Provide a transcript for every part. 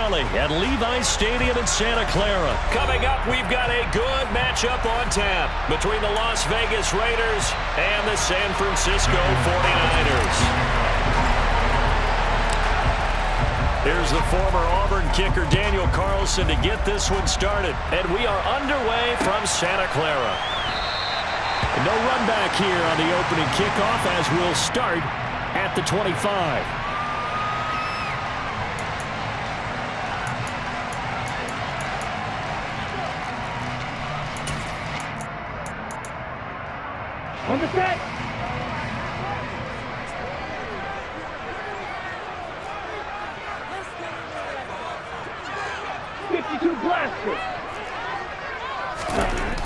finale at Levi's Stadium in Santa Clara. Coming up, we've got a good matchup on tap between the Las Vegas Raiders and the San Francisco 49ers. Here's the former Auburn kicker Daniel Carlson to get this one started. And we are underway from Santa Clara. No run back here on the opening kickoff as we'll start at the 25. On the set.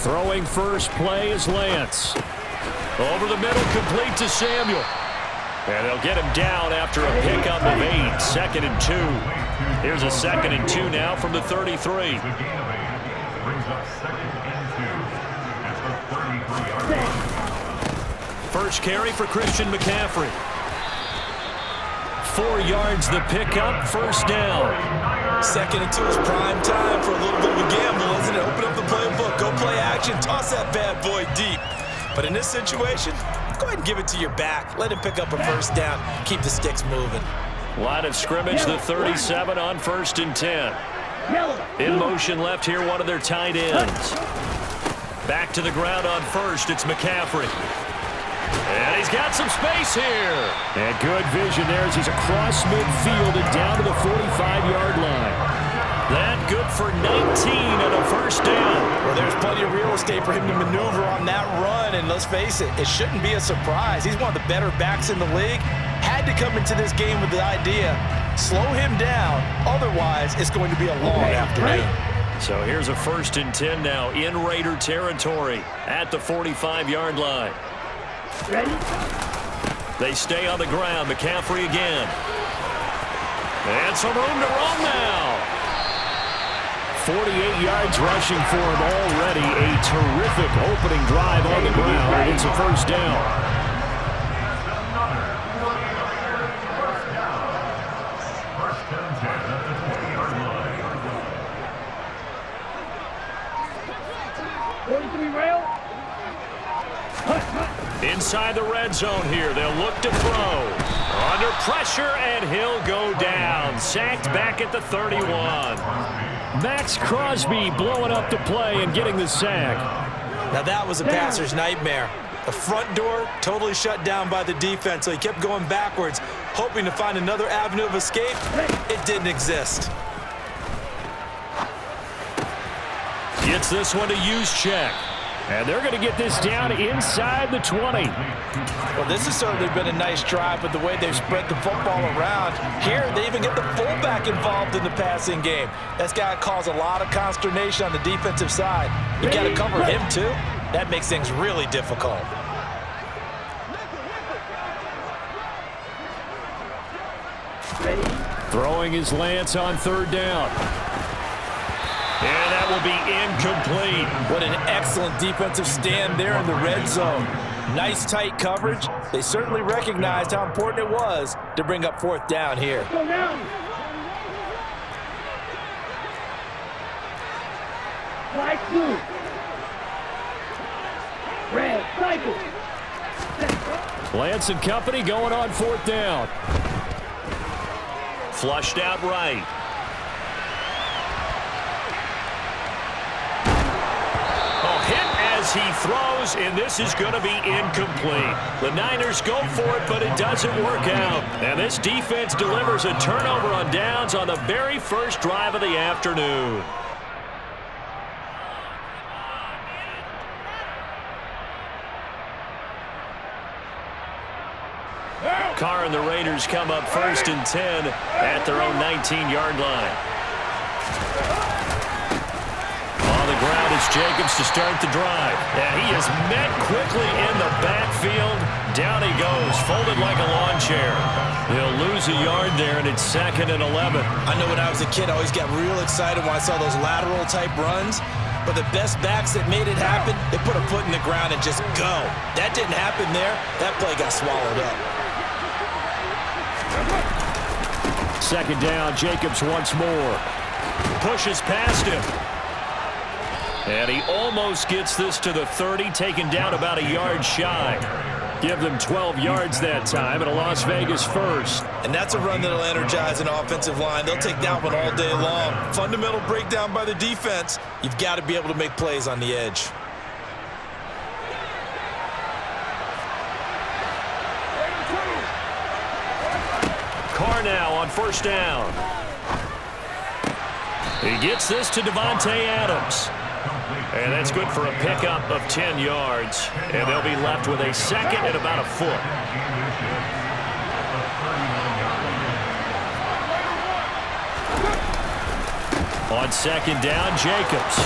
Throwing first play is Lance. Over the middle, complete to Samuel. And they'll get him down after a pickup of 8. 2nd and 2. Here's a 2nd and 2 now from the 33. First carry for Christian McCaffrey. 4 yards the pickup, first down. 2nd and 2 is prime time for a little bit of a gamble, isn't it? Open up the playbook, go play action, toss that bad boy deep. But in this situation, go ahead and give it to your back. Let him pick up a first down, keep the sticks moving. Line of scrimmage, the 37 on 1st and 10. In motion left here, one of their tight ends. Back to the ground on first, it's McCaffrey. And he's got some space here. And good vision there as he's across midfield and down to the 45-yard line. That good for 19 and a first down. Well, there's plenty of real estate for him to maneuver on that run. And let's face it, it shouldn't be a surprise. He's one of the better backs in the league. Had to come into this game with the idea, slow him down. Otherwise, it's going to be a long afternoon. So here's a 1st and 10 now in Raider territory at the 45-yard line. Ready? They stay on the ground. McCaffrey again. And some room to run now. 48 yards rushing for him already. A terrific opening drive on the ground. It's a first down. Inside the red zone here. They'll look to throw. Under pressure, and he'll go down. Sacked back at the 31. Max Crosby blowing up the play and getting the sack. Now that was a passer's nightmare. The front door totally shut down by the defense, so he kept going backwards, hoping to find another avenue of escape. It didn't exist. Gets this one to use check. And they're going to get this down inside the 20. Well, this has certainly been a nice drive with the way they've spread the football around. Here, they even get the fullback involved in the passing game. That's got to cause a lot of consternation on the defensive side. You got to cover him, too. That makes things really difficult. Throwing his Lance on 3rd down. And that will be incomplete. What an excellent defensive stand there in the red zone. Nice tight coverage. They certainly recognized how important it was to bring up 4th down here. Go down. Flag 2. Red cycle. Lance and company going on 4th down. Flushed out right. As he throws, and this is going to be incomplete. The Niners go for it, but it doesn't work out. And this defense delivers a turnover on downs on the very first drive of the afternoon. Carr and the Raiders come up 1st and 10 at their own 19-yard line. Ground is Jacobs to start the drive. And he is met quickly in the backfield. Down he goes, folded like a lawn chair. They'll lose a yard there, and it's 2nd and 11. I know when I was a kid, I always got real excited when I saw those lateral-type runs. But the best backs that made it happen, they put a foot in the ground and just go. That didn't happen there. That play got swallowed up. second down. Jacobs once more. Pushes past him. And he almost gets this to the 30, taken down about a yard shy. Give them 12 yards that time and a Las Vegas first. And that's a run that'll energize an offensive line. They'll take that one all day long. Fundamental breakdown by the defense. You've got to be able to make plays on the edge. Carr now on first down. He gets this to Devontae Adams. And that's good for a pickup of 10 yards. And they'll be left with a second and about a foot. On second down, Jacobs.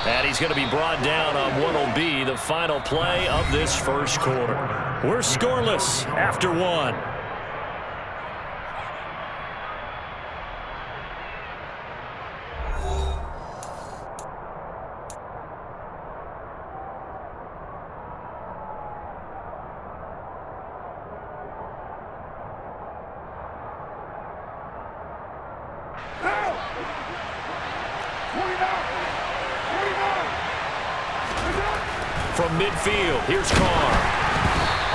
And he's going to be brought down on what will be the final play of this first quarter. We're scoreless after one. From midfield, here's Carr.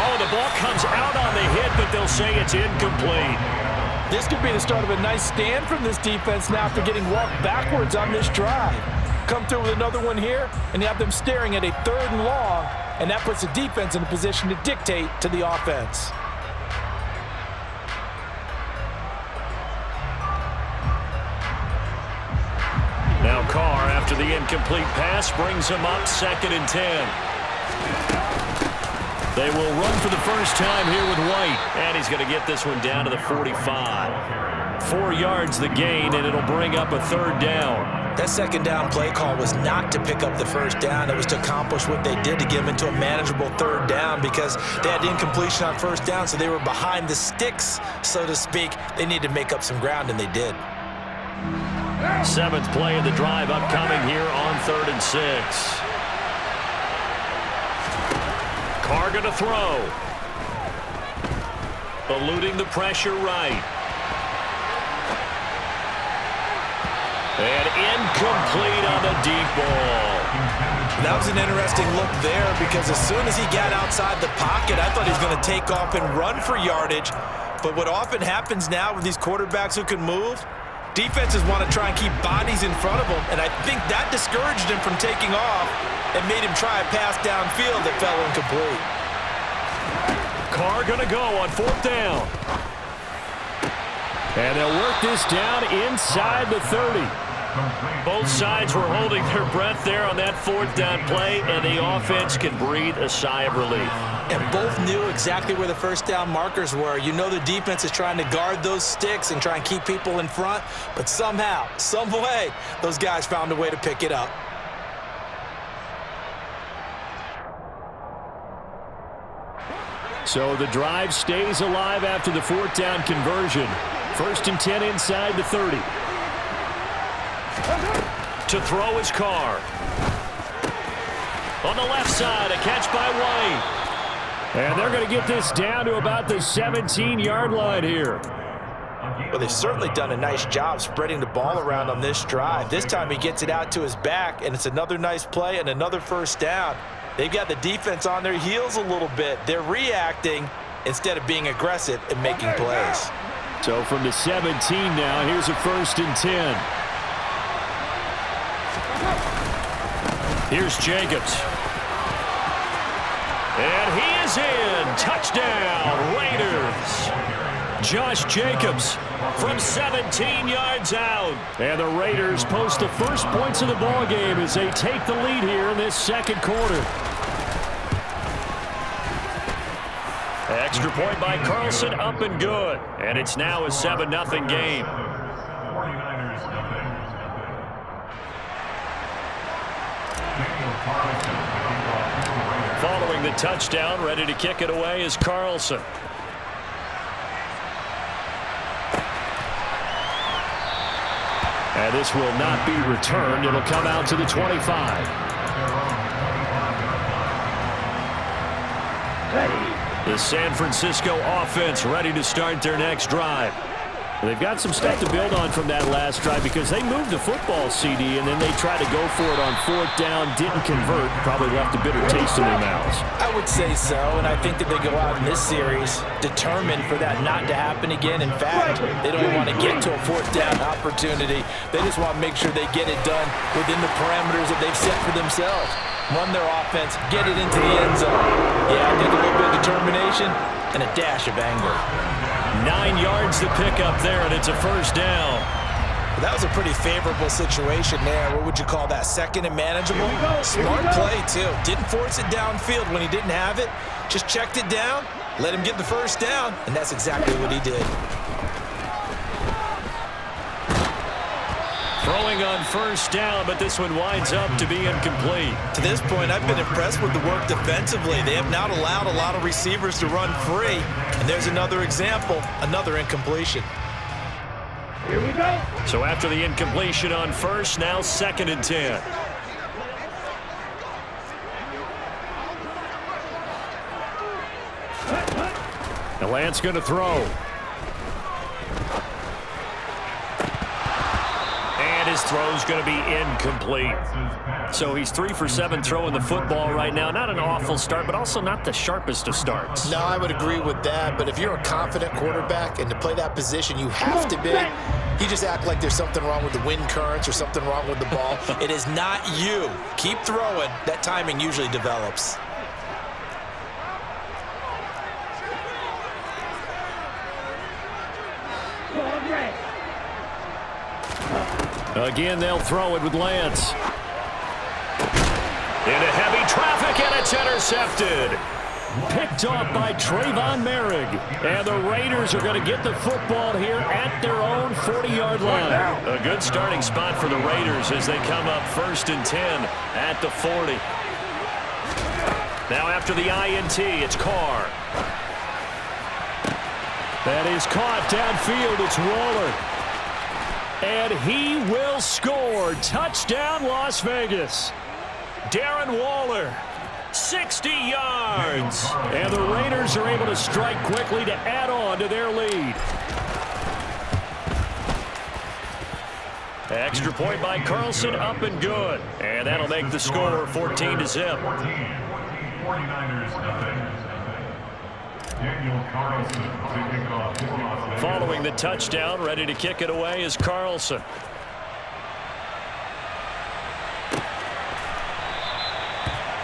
Oh, the ball comes out on the hit, but they'll say it's incomplete. This could be the start of a nice stand from this defense now after getting walked backwards on this drive. Come through with another one here, and you have them staring at a 3rd and long, and that puts the defense in a position to dictate to the offense. Now Carr, after the incomplete pass, brings him up 2nd and 10. They will run for the first time here with White. And he's going to get this one down to the 45. 4 yards the gain, and it'll bring up a 3rd down. That second down play call was not to pick up the first down. It was to accomplish what they did to get them into a manageable 3rd down because they had incompletion on first down, so they were behind the sticks, so to speak. They needed to make up some ground, and they did. 7th play of the drive upcoming here on 3rd and 6. Carr going to throw. Eluding the pressure right. And incomplete on the deep ball. That was an interesting look there because as soon as he got outside the pocket, I thought he was going to take off and run for yardage. But what often happens now with these quarterbacks who can move, defenses want to try and keep bodies in front of them, and I think that discouraged him from taking off and made him try a pass downfield that fell incomplete. Carr going to go on 4th down. And they'll work this down inside the 30. Both sides were holding their breath there on that 4th down play, and the offense can breathe a sigh of relief. And both knew exactly where the first down markers were. You know the defense is trying to guard those sticks and try and keep people in front, but somehow, some way, those guys found a way to pick it up. So the drive stays alive after the 4th down conversion. 1st and 10 inside the 30. To throw is Carr. On the left side, a catch by White. And they're going to get this down to about the 17-yard line here. Well, they've certainly done a nice job spreading the ball around on this drive. This time he gets it out to his back, and it's another nice play and another first down. They've got the defense on their heels a little bit. They're reacting instead of being aggressive and making plays. So from the 17 now, here's a 1st and 10. Here's Jacobs. And he is in. Touchdown, Raiders. Josh Jacobs from 17 yards out. And the Raiders post the first points of the ball game as they take the lead here in this 2nd quarter. Extra point by Carlson, up and good. And it's now a 7-0 game. Following the touchdown, ready to kick it away is Carlson. And this will not be returned. It'll come out to the 25. The San Francisco offense ready to start their next drive. They've got some stuff to build on from that last drive because they moved the football, CD, and then they tried to go for it on 4th down, didn't convert, probably left a bitter taste in their mouths. I would say so, and I think that they go out in this series determined for that not to happen again. In fact, they don't want to get to a 4th down opportunity. They just want to make sure they get it done within the parameters that they've set for themselves. Run their offense, get it into the end zone. Yeah, I think a little bit of determination and a dash of anger. 9 yards to pick up there, and it's a 1st down. Well, that was a pretty favorable situation there. What would you call that? 2nd and manageable? Smart play, too. Didn't force it downfield when he didn't have it. Just checked it down, let him get the 1st down, and that's exactly what he did. Throwing on 1st down, but this one winds up to be incomplete. To this point, I've been impressed with the work defensively. They have not allowed a lot of receivers to run free. And there's another example, another incompletion. Here we go. So after the incompletion on 1st, now 2nd and 10. Now Lance going to throw. His throw's going to be incomplete. So he's 3 for 7 throwing the football right now. Not an awful start, but also not the sharpest of starts. No, I would agree with that. But if you're a confident quarterback and to play that position, you have to be. You just act like there's something wrong with the wind currents or something wrong with the ball. It is not you. Keep throwing. That timing usually develops. Again, they'll throw it with Lance. Into heavy traffic, and it's intercepted. Picked off by Trayvon Merrick. And the Raiders are going to get the football here at their own 40-yard line. A good starting spot for the Raiders as they come up 1st and 10 at the 40. Now after the INT, it's Carr. That is caught downfield. It's Waller. And he will score. Touchdown, Las Vegas. Darren Waller, 60 yards. And the Raiders are able to strike quickly to add on to their lead. Extra point by Carlson, up and good. And that'll make the score 14-0. 49ers nothing. Daniel Carlson to kick off. Following the touchdown, ready to kick it away is Carlson.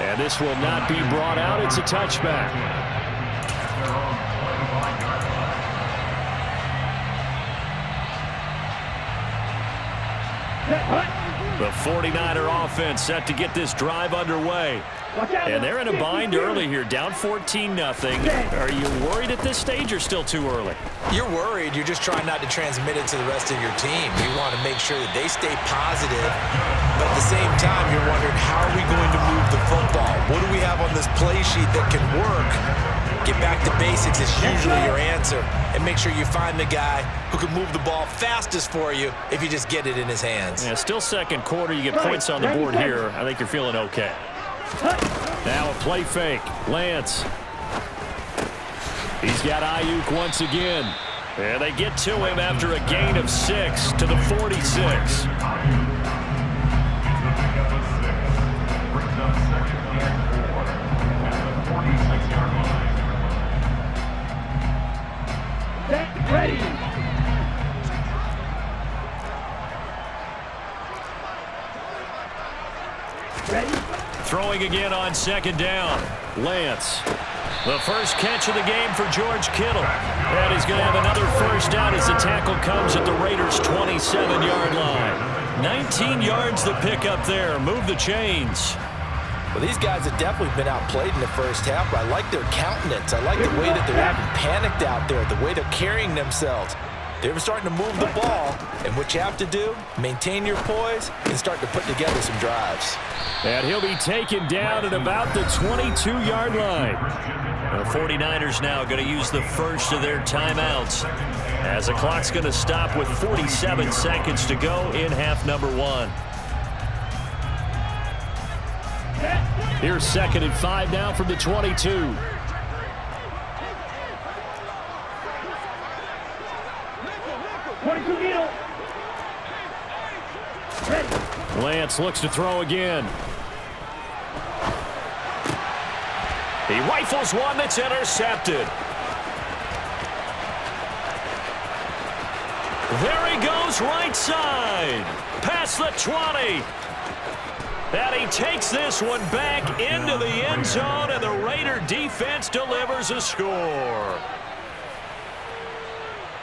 And this will not be brought out. It's a touchback. The 49er offense set to get this drive underway. And they're in a bind early here, down 14-0. Are you worried at this stage or still too early? You're worried. You're just trying not to transmit it to the rest of your team. You want to make sure that they stay positive. But at the same time, you're wondering, how are we going to move the football? What do we have on this play sheet that can work? Get back to basics is usually your answer. And make sure you find the guy who can move the ball fastest for you if you just get it in his hands. Yeah, still 2nd quarter. You get points on the board here. I think you're feeling okay. Now a play fake. Lance. He's got Ayuk once again. And they get to him after a gain of 6 to the 46. Ready. Throwing again on 2nd down. Lance. The first catch of the game for George Kittle. And he's going to have another 1st down as the tackle comes at the Raiders' 27-yard line. 19 yards to pick up there. Move the chains. Well, these guys have definitely been outplayed in the first half, but I like their countenance. I like the way that they're having panicked out there, the way they're carrying themselves. They're starting to move the ball, and what you have to do, maintain your poise and start to put together some drives. And he'll be taken down at about the 22-yard line. The 49ers now going to use the first of their timeouts as the clock's going to stop with 47 seconds to go in half number 1. Here's 2nd and 5 now from the 22. 22 needle. Ready. Lance looks to throw again. He rifles one that's intercepted. There he goes, right side. Past the 20. And he takes this one back into the end zone, and the Raider defense delivers a score.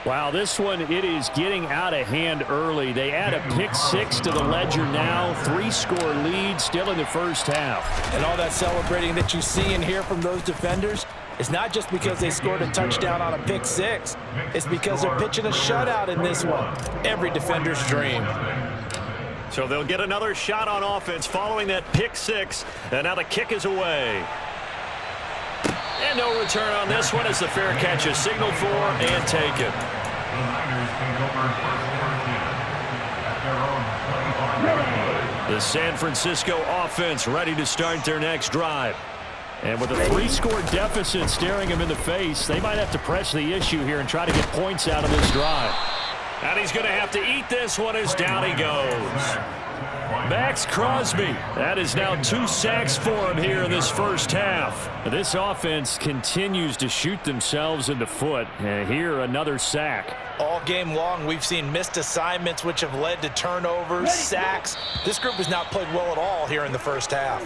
Wow, this one, it is getting out of hand early. They add a pick six to the ledger now. 3-score lead still in the first half. And all that celebrating that you see and hear from those defenders is not just because they scored a touchdown on a pick six. It's because they're pitching a shutout in this one. Every defender's dream. So they'll get another shot on offense following that pick six. And now the kick is away. And no return on this one as the fair catch is signaled for and taken. The San Francisco offense ready to start their next drive. And with a 3-score deficit staring them in the face, they might have to press the issue here and try to get points out of this drive. And he's going to have to eat this one as down he goes. Max Crosby. That is now 2 sacks for him here in this first half. This offense continues to shoot themselves in the foot. And here, another sack. All game long, we've seen missed assignments which have led to turnovers, sacks. This group has not played well at all here in the first half.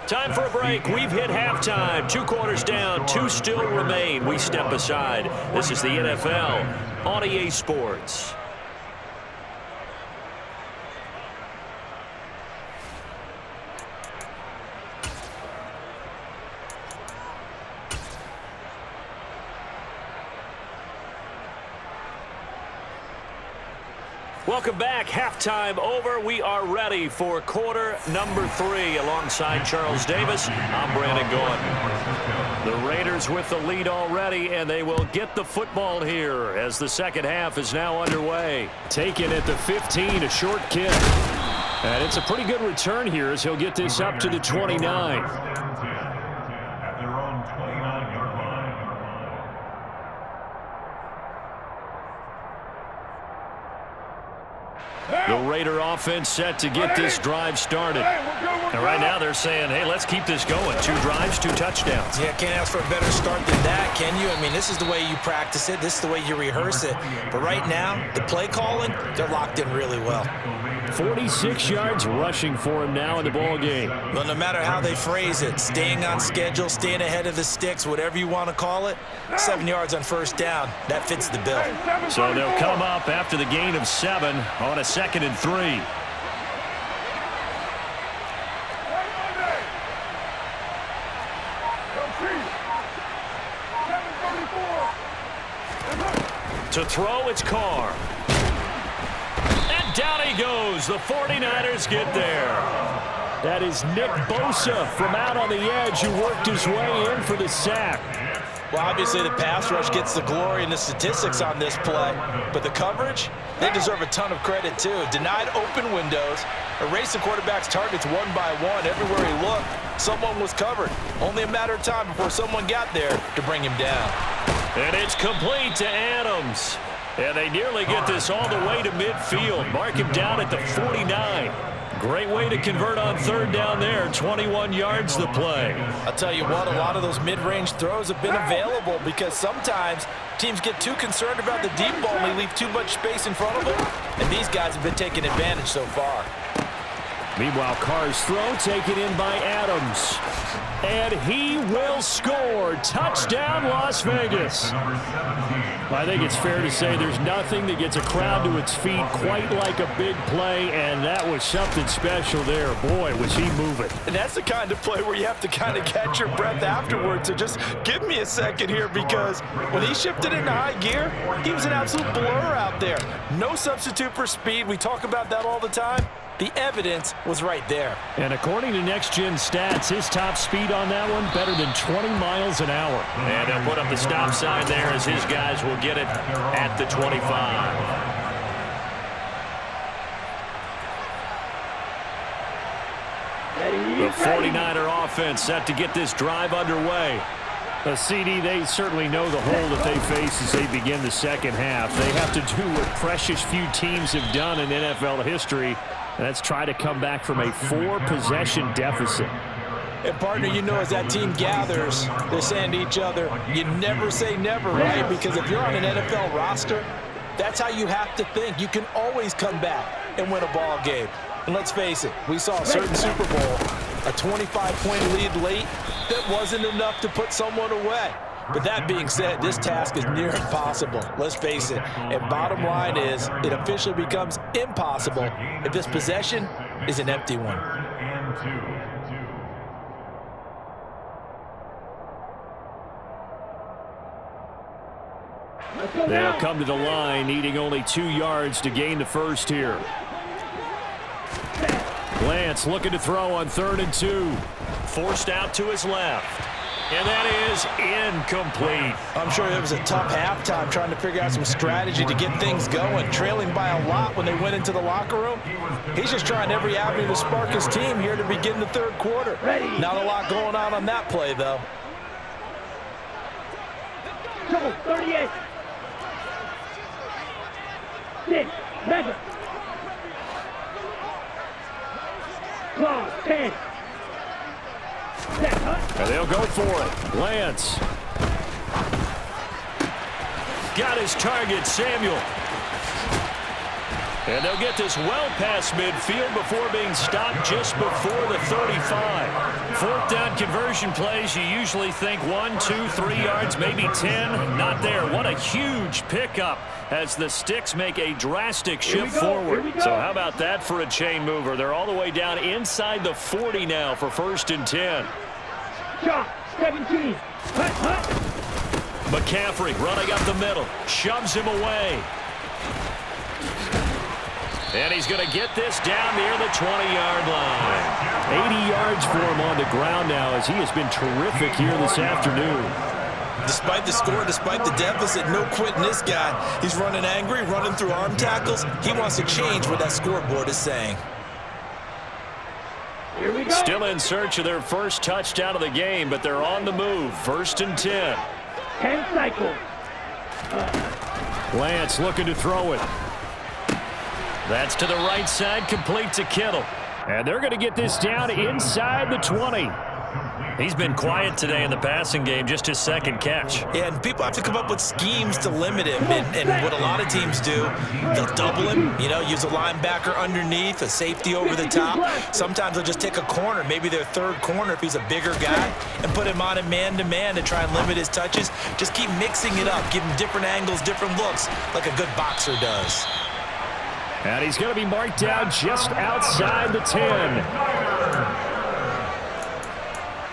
Time for a break. We've hit halftime. 2 quarters down, 2 still remain. We step aside. This is the NFL on EA Sports. Welcome back. Halftime over. We are ready for quarter number 3. Alongside Charles Davis, I'm Brandon Gaudin. The Raiders with the lead already, and they will get the football here as the second half is now underway. Taken at the 15, a short kick. And it's a pretty good return here as he'll get this up to the 29. The Raider offense set to get this drive started. And right now they're saying, hey, let's keep this going. 2 drives, 2 touchdowns. Yeah, can't ask for a better start than that, can you? I mean, this is the way you practice it. This is the way you rehearse it. But right now, the play calling, they're locked in really well. 46 yards rushing for him now in the ball game. Well, no matter how they phrase it, staying on schedule, staying ahead of the sticks, whatever you want to call it, 7 yards on first down, that fits the bill. So they'll come up after the gain of 7 on a 2nd and 3. To throw, it's Carr. And down he goes. The 49ers get there. That is Nick Bosa from out on the edge who worked his way in for the sack. Well, obviously the pass rush gets the glory and the statistics on this play, but the coverage, they deserve a ton of credit too. Denied open windows, erased the quarterback's targets one by one. Everywhere he looked, someone was covered. Only a matter of time before someone got there to bring him down. And it's complete to Adams. And they nearly get this all the way to midfield. Mark him down at the 49. Great way to convert on 3rd down there. 21 yards the play. I'll tell you what, a lot of those mid-range throws have been available because sometimes teams get too concerned about the deep ball and they leave too much space in front of them. And these guys have been taking advantage so far. Meanwhile, Carr's throw taken in by Adams. And he will score. Touchdown, Las Vegas. I think it's fair to say there's nothing that gets a crowd to its feet quite like a big play, and that was something special there. Boy, was he moving. And that's the kind of play where you have to kind of catch your breath afterwards. So just give me a second here, because when he shifted into high gear, he was an absolute blur out there. No substitute for speed. We talk about that all the time. The evidence was right there. And according to Next Gen Stats, his top speed on that one, better than 20 miles an hour. And they'll put up the stop sign there as his guys will get it at the 25. The 49er offense set to get this drive underway. CD, they certainly know the hole that they face as they begin the second half. They have to do what precious few teams have done in NFL history, and that's try to come back from a 4-possession deficit. And, partner, you know, as that team gathers, they're saying to each other, you never say never, right? Because if you're on an NFL roster, that's how you have to think. You can always come back and win a ball game. And let's face it, we saw a certain Super Bowl, a 25-point lead late that wasn't enough to put someone away. But that being said, this task is near impossible. Let's face it. And bottom line is, it officially becomes impossible if this possession is an empty one. They'll come to the line, needing only 2 yards to gain the first here. Lance looking to throw on 3rd and 2. Forced out to his left. And that is incomplete. I'm sure it was a tough halftime trying to figure out some strategy to get things going. Trailing by a lot when they went into the locker room. He's just trying every avenue to spark his team here to begin the 3rd quarter. Not a lot going on that play, though. Trouble, 38. 6, measure. Claw, 10. And they'll go for it. Lance. Got his target, Samuel. And they'll get this well past midfield before being stopped just before the 35. 4th down conversion plays, you usually think 1, 2, 3 yards, maybe 10. Not there. What a huge pickup as the Sticks make a drastic shift forward. So how about that for a chain mover? They're all the way down inside the 40 now for 1st and 10. Shot, 17. McCaffrey running up the middle. Shoves him away. And he's going to get this down near the 20-yard line. 80 yards for him on the ground now as he has been terrific here this afternoon. Despite the score, despite the deficit, no quitting this guy. He's running angry, running through arm tackles. He wants to change what that scoreboard is saying. Here we go. Still in search of their first touchdown of the game, but they're on the move. 1st and 10. 10 cycles. Lance looking to throw it. That's to the right side, complete to Kittle. And they're going to get this down inside the 20. He's been quiet today in the passing game, just his 2nd catch. Yeah, and people have to come up with schemes to limit him. And what a lot of teams do, they'll double him, you know, use a linebacker underneath, a safety over the top. Sometimes they'll just take a corner, maybe their 3rd corner if he's a bigger guy, and put him on a man-to-man to try and limit his touches. Just keep mixing it up, give him different angles, different looks, like a good boxer does. And he's going to be marked down just outside the 10.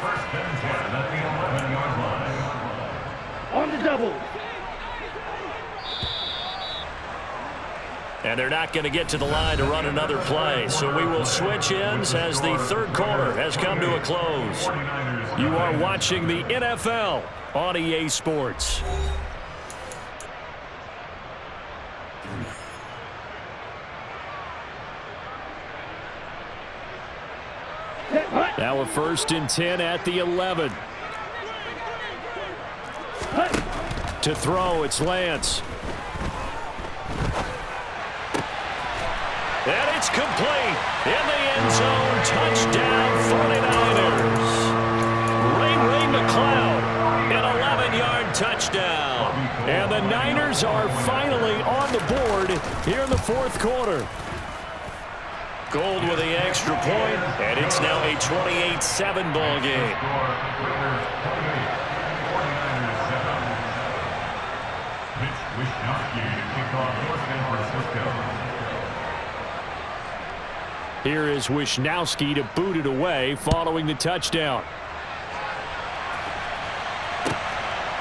1st and 10 at the 11-yard line. On the double. And they're not going to get to the line to run another play. So we will switch ends as the 3rd quarter has come to a close. You are watching the NFL on EA Sports. Now a 1st and 10 at the 11. To throw, it's Lance. And it's complete. In the end zone, touchdown 49ers. Ray McLeod, an 11-yard touchdown. And the Niners are finally on the board here in the 4th quarter. Gold with the extra point, and it's now a 28-7 ball game. Here is Wisnowski to boot it away following the touchdown.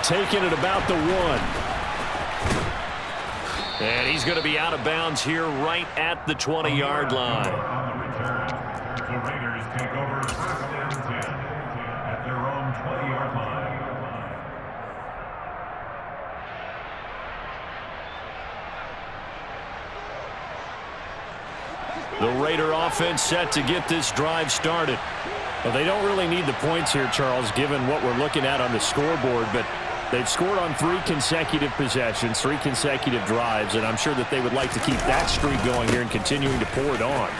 Taking it about the 1. And he's going to be out of bounds here right at the 20-yard line. On the return, the Raiders take over 1st and 10 at their own 20-yard line. The Raider offense set to get this drive started. Well, they don't really need the points here, Charles, given what we're looking at on the scoreboard, but they've scored on 3 consecutive possessions, 3 consecutive drives, and I'm sure that they would like to keep that streak going here and continuing to pour it on.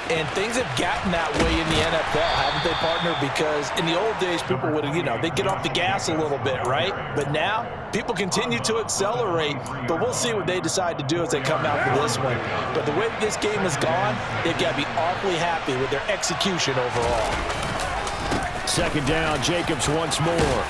And things have gotten that way in the NFL, haven't they, partner? Because in the old days, people would, they'd get off the gas a little bit, right? But now, people continue to accelerate, but we'll see what they decide to do as they come out for this one. But the way this game has gone, they've got to be awfully happy with their execution overall. Second down, Jacobs once more.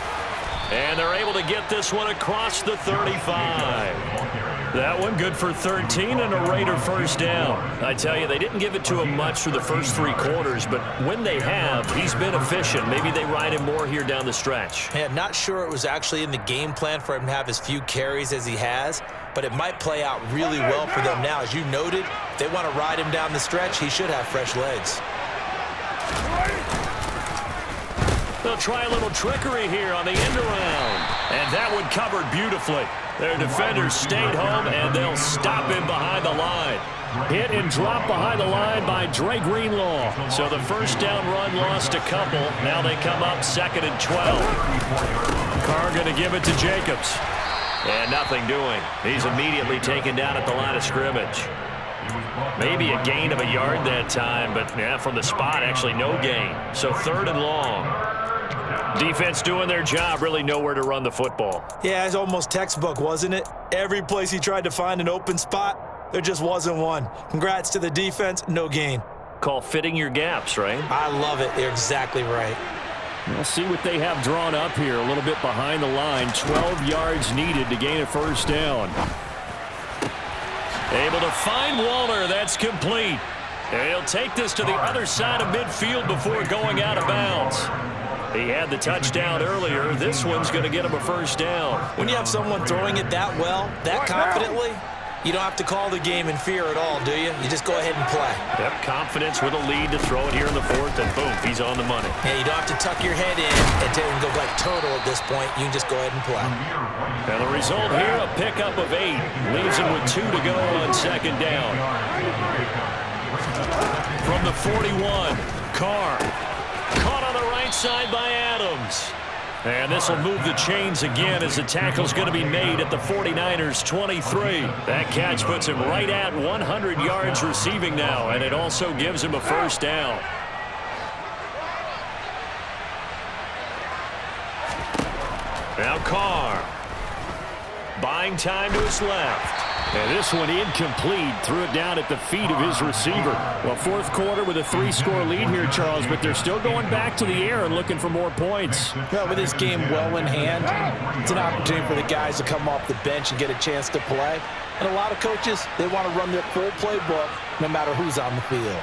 And they're able to get this one across the 35. That one good for 13 and a Raider first down. I tell you, they didn't give it to him much through the first 3 quarters, but when they have, he's been efficient. Maybe they ride him more here down the stretch. Yeah, not sure it was actually in the game plan for him to have as few carries as he has, but it might play out really well for them now. As you noted, if they want to ride him down the stretch, he should have fresh legs. They'll try a little trickery here on the end around. And that one covered beautifully. Their defenders stayed home, and they'll stop him behind the line. Hit and drop behind the line by Dre Greenlaw. So the first down run lost a couple. Now they come up 2nd and 12. Carr going to give it to Jacobs. And nothing doing. He's immediately taken down at the line of scrimmage. Maybe a gain of a yard that time, but yeah, from the spot, actually no gain. So 3rd and long. Defense doing their job, really nowhere to run the football. Yeah, it's almost textbook, wasn't it? Every place he tried to find an open spot, there just wasn't one. Congrats to the defense, no gain. Call fitting your gaps, right? I love it. You're exactly right. We'll see what they have drawn up here. A little bit behind the line. 12 yards needed to gain a first down. Able to find Waller. That's complete. And he'll take this to the other side of midfield before going out of bounds. He had the touchdown earlier. This one's going to get him a first down. When you have someone throwing it that well, that confidently, you don't have to call the game in fear at all, do you? You just go ahead and play. Yep, confidence with a lead to throw it here in the 4th, and boom, he's on the money. Yeah, you don't have to tuck your head in and go like turtle at this point. You can just go ahead and play. And the result here, a pickup of 8. Leaves him with 2 to go on 2nd down. From the 41, Carr. Caught on the right side by Adams. And this will move the chains again as the tackle's going to be made at the 49ers 23. That catch puts him right at 100 yards receiving now, and it also gives him a first down. Now Carr. Buying time to his left. And this one incomplete. Threw it down at the feet of his receiver. Well, 4th quarter with a 3-score lead here, Charles, but they're still going back to the air and looking for more points. Well, with this game well in hand, it's an opportunity for the guys to come off the bench and get a chance to play. And a lot of coaches, they want to run their full playbook no matter who's on the field.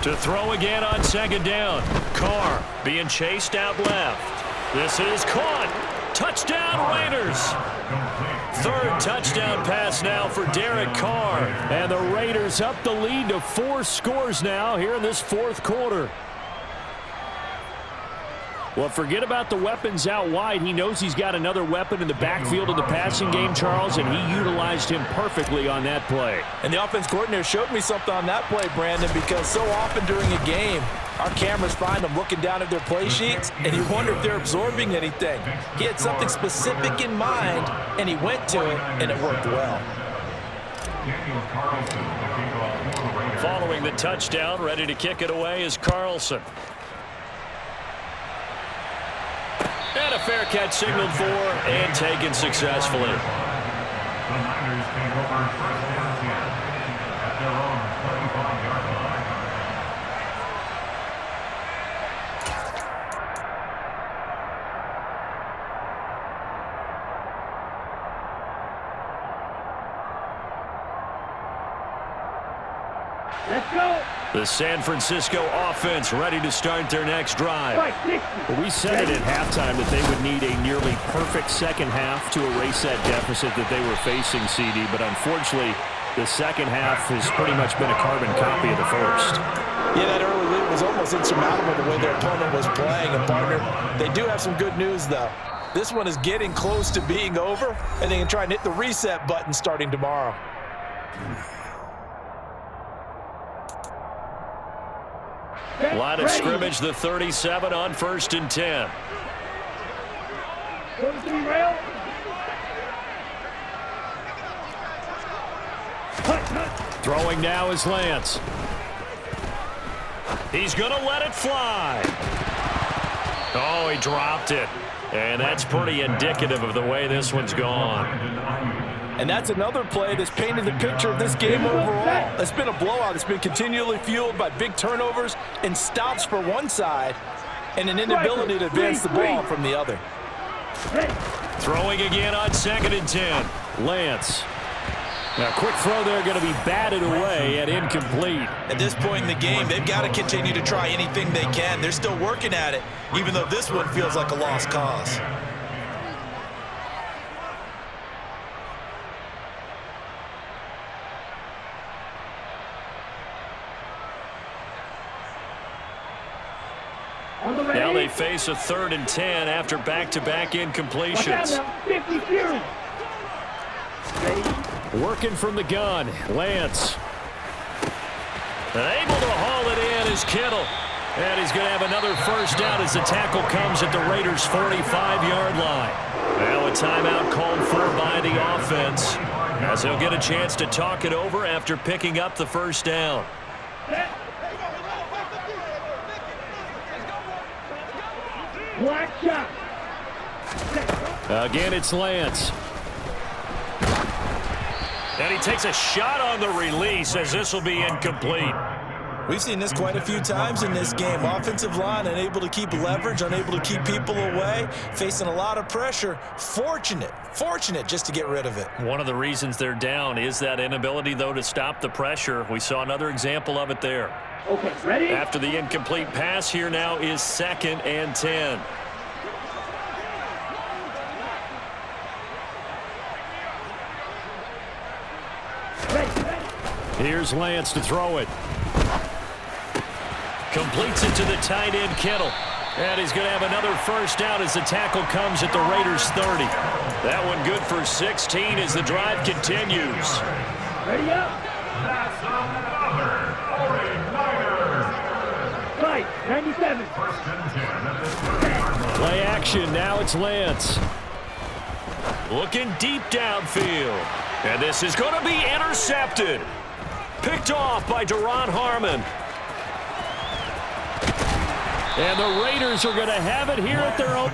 To throw again on 2nd down. Carr being chased out left. This is caught. Touchdown Raiders. 3rd touchdown pass now for Derek Carr. And the Raiders up the lead to 4 scores now here in this 4th quarter. Well, forget about the weapons out wide. He knows he's got another weapon in the backfield of the passing game, Charles, and he utilized him perfectly on that play. And the offense coordinator showed me something on that play, Brandon, because so often during a game, our cameras find them looking down at their play sheets, and you wonder if they're absorbing anything. He had something specific in mind, and he went to it, and it worked well. Following the touchdown, ready to kick it away is Carlson. And a fair catch signaled for and taken successfully. The Niners take over 1st and 10 at their own 35-yard line. Let's go. The San Francisco offense ready to start their next drive. Well, we said it at halftime that they would need a nearly perfect second half to erase that deficit that they were facing, CD, but unfortunately, the second half has pretty much been a carbon copy of the first. Yeah, that early lead was almost insurmountable the way their opponent was playing. And, partner, they do have some good news, though. This one is getting close to being over, and they can try and hit the reset button starting tomorrow. Line of scrimmage, the 37 on 1st and 10. 43 rail. Throwing now is Lance. He's going to let it fly. Oh, he dropped it. And that's pretty indicative of the way this one's gone. And that's another play that's painted the picture of this game overall. It's been a blowout. It's been continually fueled by big turnovers and stops for one side and an inability to advance the ball from the other. Throwing again on 2nd and 10. Lance. Now, quick throw there, going to be batted away and incomplete. At this point in the game, they've got to continue to try anything they can. They're still working at it, even though this one feels like a lost cause. Now they face a 3rd and 10 after back-to-back incompletions. 50 Fury. Working from the gun, Lance. And able to haul it in is Kittle. And he's going to have another first down as the tackle comes at the Raiders' 45-yard line. Well, a timeout called for by the offense, as he'll get a chance to talk it over after picking up the first down. Black shot. Again, it's Lance. And he takes a shot on the release as this will be incomplete. We've seen this quite a few times in this game. Offensive line unable to keep leverage, unable to keep people away, facing a lot of pressure. Fortunate just to get rid of it. One of the reasons they're down is that inability, though, to stop the pressure. We saw another example of it there. Okay, ready? After the incomplete pass, here now is 2nd and 10. Here's Lance to throw it. Completes it to the tight end, Kittle. And he's going to have another first down as the tackle comes at the Raiders' 30. That one good for 16 as the drive continues. Ready up. That's another 49er. Right, 97. 1st and 10 at the 30-yard line. Play action, now it's Lance. Looking deep downfield. And this is going to be intercepted. Picked off by Deron Harmon. And the Raiders are going to have it here at their own.